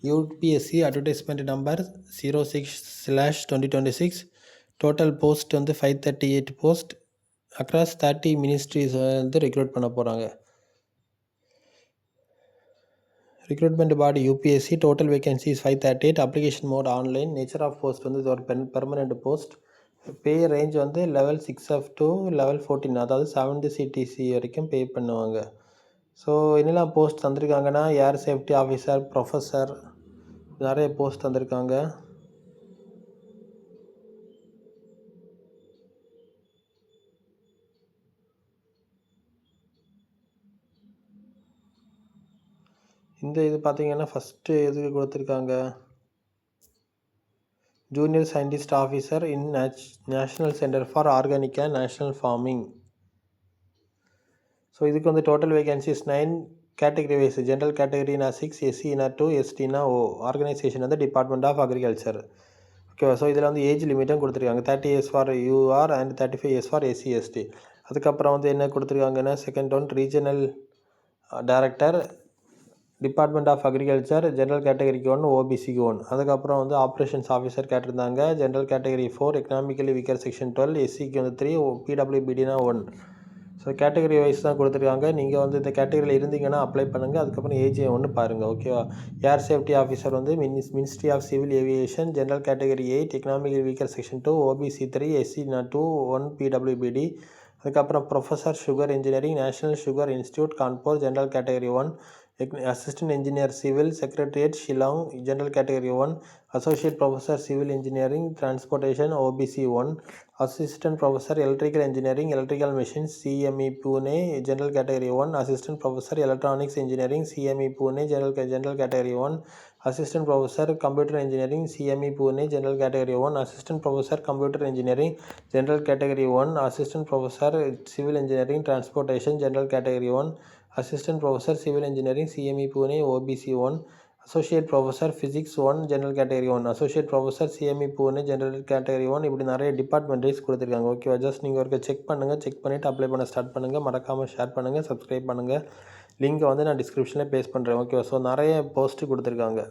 UPSC advertisement number 06/2026. Total post வந்து 538 post across 30 ministries வந்து recruit பண்ண போகிறாங்க. Recruitment body UPSC. Total vacancies 538. Application mode online. Nature of post வந்து இது ஒரு பெர்மனெண்ட் போஸ்ட். பே ரேஞ்ச் வந்து level 6 to level 14, அதாவது 70 CTC வரைக்கும் பே பண்ணுவாங்க. ஸோ என்னெல்லாம் போஸ்ட் தந்திருக்காங்கன்னா ஏர் சேஃப்டி ஆஃபீஸர், ப்ரொஃபஸர், நிறைய போஸ்ட் தந்திருக்காங்க. இந்த இது பார்த்தீங்கன்னா ஃபஸ்ட்டு எதுக்கு கொடுத்துருக்காங்க, junior scientist officer in national centre for organic and national farming. So இதுக்கு வந்து total vacancies 9. Category wise general கேட்டகரினா 6, எஸ்சினா 2, எஸ்டினா O. ஆர்கனைசேஷன் வந்து டிபார்ட்மெண்ட் ஆஃப் அக்ரிகல்ச்சர். ஓகேவா. ஸோ இதில் வந்து ஏஜ் லிமிட்டும் கொடுத்துருக்காங்க. 30 years for UR and 35 years for SC/ST. அதுக்கப்புறம் வந்து என்ன கொடுத்துருக்காங்கன்னா second one regional director department of agriculture, general கேட்டகரிக்கு 1, ஓபிசிக்கு 1. அதுக்கப்புறம் வந்து ஆப்ரேஷன்ஸ் ஆஃபீஸர் கேட்டிருந்தாங்க. General category 4, economically weaker section 12, எஸ்சிக்கு வந்து 3, பிடபிள்யூபிடினா 1. ஸோ கேட்டகரி வைஸ் தான் கொடுத்துருக்காங்க. நீங்கள் வந்து இந்த கேட்டகரியில் இருந்தீங்கன்னா அப்ளை பண்ணுங்கள். அதுக்கப்புறம் ஏஜ் ஒன்று பாருங்கள். ஓகேவா. ஏர் சேஃப்டி ஆஃபீஸர் வந்து ministry of civil aviation, general category 8, economical weaker section 2, OBC 3, SC 2, 1, பிடபிள்யூபிடி. அதுக்கப்புறம் professor sugar engineering, national sugar institute Kanpur, general category 1. Assistant engineer civil, secretariat Shillong, general category 1. Associate professor civil engineering transportation, OBC 1. Assistant professor electrical engineering, electrical machines, CME Pune, general category 1. Assistant professor electronics engineering, CME Pune, general category 1. Assistant professor computer engineering, CME Pune, general category 1. Assistant professor computer engineering, general category 1. Assistant professor civil engineering transportation, general category 1. Assistant professor civil engineering, CME Pune, OBC 1. Associate professor physics 1, general category 1. Associate professor CME Pune, general category 1. இப்படி நிறைய department wise கொடுத்துருக்காங்க. ஓகேவா. Just நீங்கள் ஒருக்க check பண்ணுங்கள். Check பண்ணிவிட்டு apply பண்ண start பண்ணுங்கள். மறக்காமல் ஷேர் பண்ணுங்கள், சப்ஸ்கிரைப் பண்ணுங்கள். லிங்கை வந்து நான் டிஸ்கிரிப்ஷனில் பேஸ்ட் பண்ணுறேன். ஓகேவா. ஸோ நிறைய போஸ்ட்டு கொடுத்துருக்காங்க.